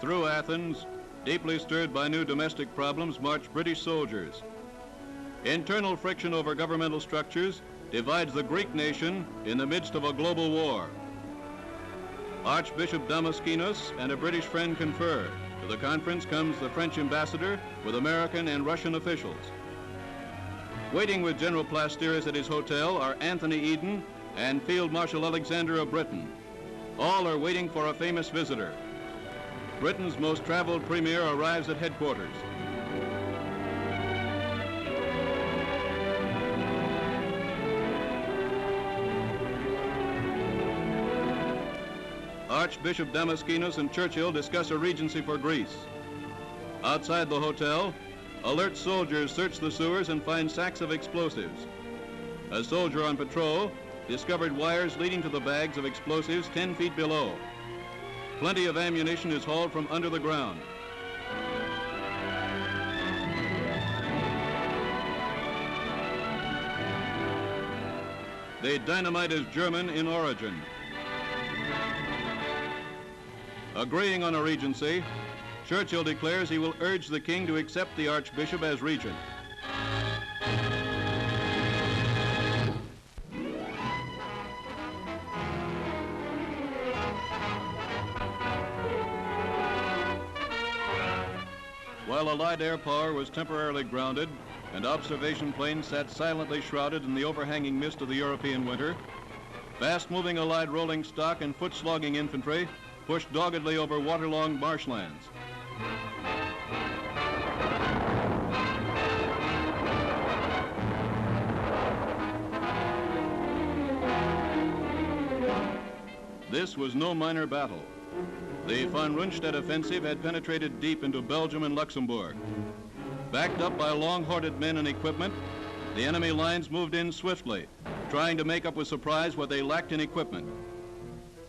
Through Athens, deeply stirred by new domestic problems, marched British soldiers. Internal friction over governmental structures divides the Greek nation in the midst of a global war. Archbishop Damaskinos and a British friend confer. To the conference comes the French ambassador with American and Russian officials. Waiting with General Plastiris at his hotel are Anthony Eden and Field Marshal Alexander of Britain. All are waiting for a famous visitor. Britain's most traveled premier arrives at headquarters. Archbishop Damaskinos and Churchill discuss a regency for Greece. Outside the hotel, alert soldiers search the sewers and find sacks of explosives. A soldier on patrol discovered wires leading to the bags of explosives 10 feet below. Plenty of ammunition is hauled from under the ground. The dynamite is German in origin. Agreeing on a regency, Churchill declares he will urge the king to accept the archbishop as regent. While Allied air power was temporarily grounded and observation planes sat silently shrouded in the overhanging mist of the European winter, fast-moving Allied rolling stock and foot-slogging infantry pushed doggedly over waterlogged marshlands. This was no minor battle. The von Rundstedt offensive had penetrated deep into Belgium and Luxembourg. Backed up by long-hoarded men and equipment, the enemy lines moved in swiftly, trying to make up with surprise what they lacked in equipment.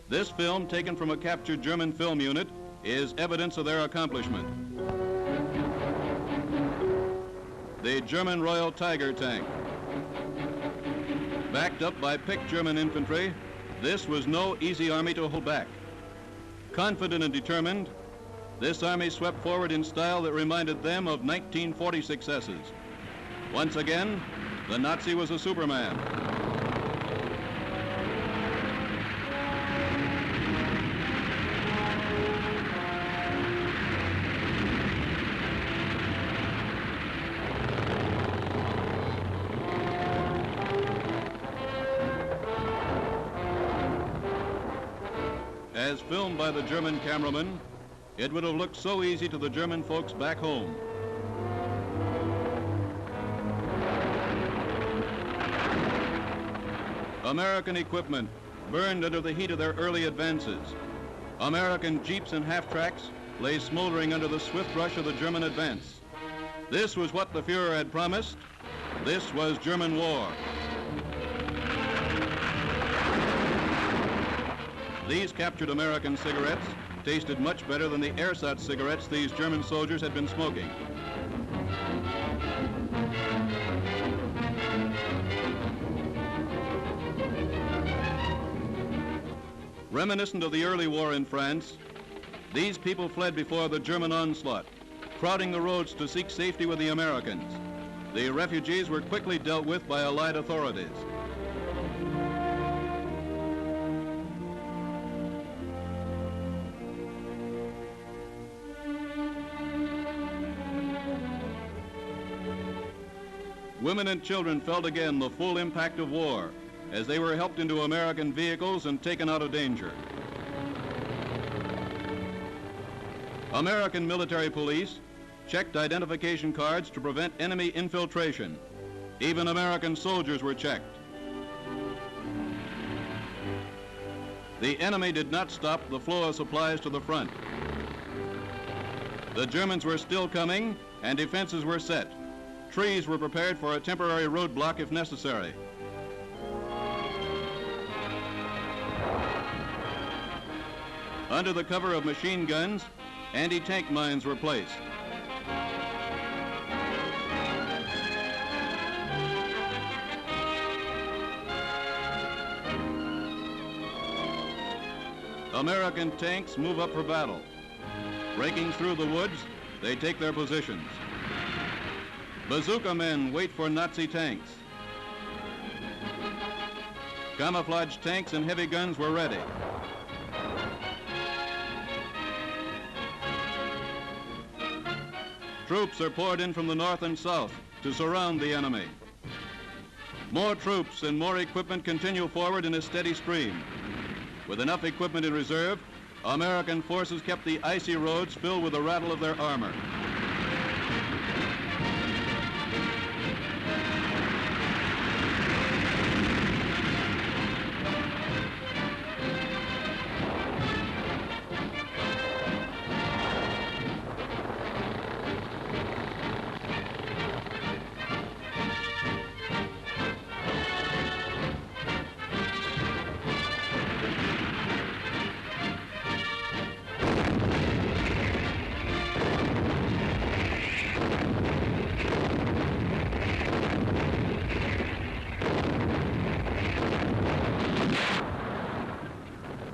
This film, taken from a captured German film unit, is evidence of their accomplishment. The German Royal Tiger tank. Backed up by picked German infantry, this was no easy army to hold back. Confident and determined, this army swept forward in style that reminded them of 1940 successes. Once again, the Nazi was a Superman. As filmed by the German cameraman, it would have looked so easy to the German folks back home. American equipment burned under the heat of their early advances. American jeeps and half-tracks lay smoldering under the swift rush of the German advance. This was what the Fuhrer had promised. This was German war. These captured American cigarettes tasted much better than the ersatz cigarettes these German soldiers had been smoking. Reminiscent of the early war in France, these people fled before the German onslaught, crowding the roads to seek safety with the Americans. The refugees were quickly dealt with by Allied authorities. Women and children felt again the full impact of war as they were helped into American vehicles and taken out of danger. American military police checked identification cards to prevent enemy infiltration. Even American soldiers were checked. The enemy did not stop the flow of supplies to the front. The Germans were still coming and defenses were set. Trees were prepared for a temporary roadblock if necessary. Under the cover of machine guns, anti-tank mines were placed. American tanks move up for battle. Breaking through the woods, they take their positions. Bazooka men wait for Nazi tanks. Camouflage tanks and heavy guns were ready. Troops are poured in from the north and south to surround the enemy. More troops and more equipment continue forward in a steady stream. With enough equipment in reserve, American forces kept the icy roads filled with the rattle of their armor.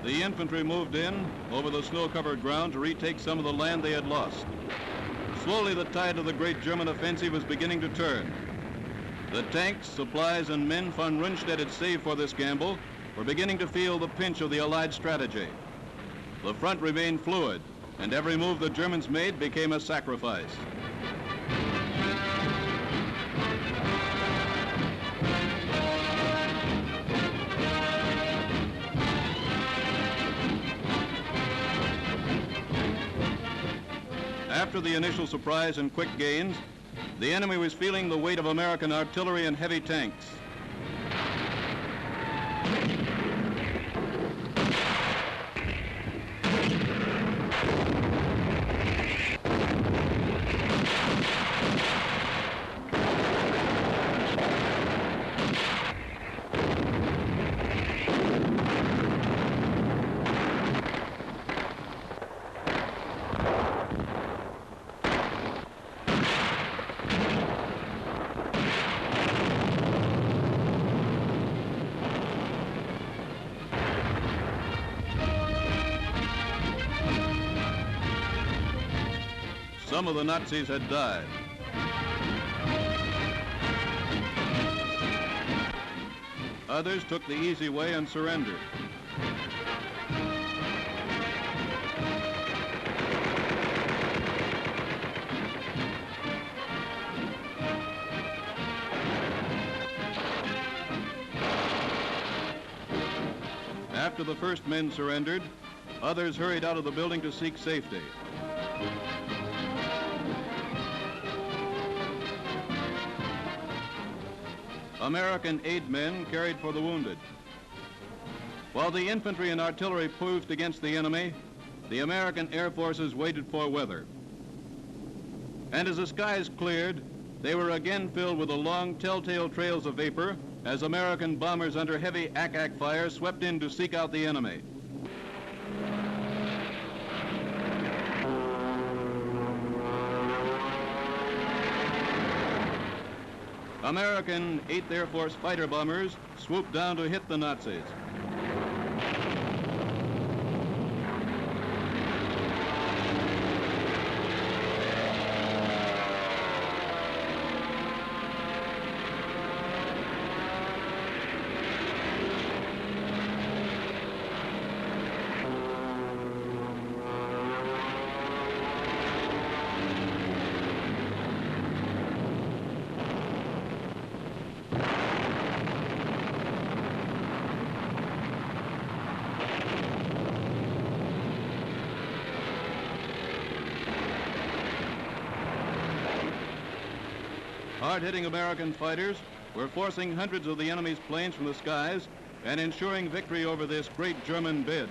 The infantry moved in over the snow-covered ground to retake some of the land they had lost. Slowly, the tide of the great German offensive was beginning to turn. The tanks, supplies, and men von Rundstedt had saved for this gamble were beginning to feel the pinch of the Allied strategy. The front remained fluid, and every move the Germans made became a sacrifice. After the initial surprise and quick gains, the enemy was feeling the weight of American artillery and heavy tanks. Some of the Nazis had died. Others took the easy way and surrendered. After the first men surrendered, others hurried out of the building to seek safety. American aid men cared for the wounded. While the infantry and artillery pushed against the enemy, the American air forces waited for weather. And as the skies cleared, they were again filled with the long telltale trails of vapor as American bombers under heavy ack-ack fire swept in to seek out the enemy. American 8th Air Force fighter bombers swooped down to hit the Nazis. Hard-hitting American fighters were forcing hundreds of the enemy's planes from the skies and ensuring victory over this great German bid.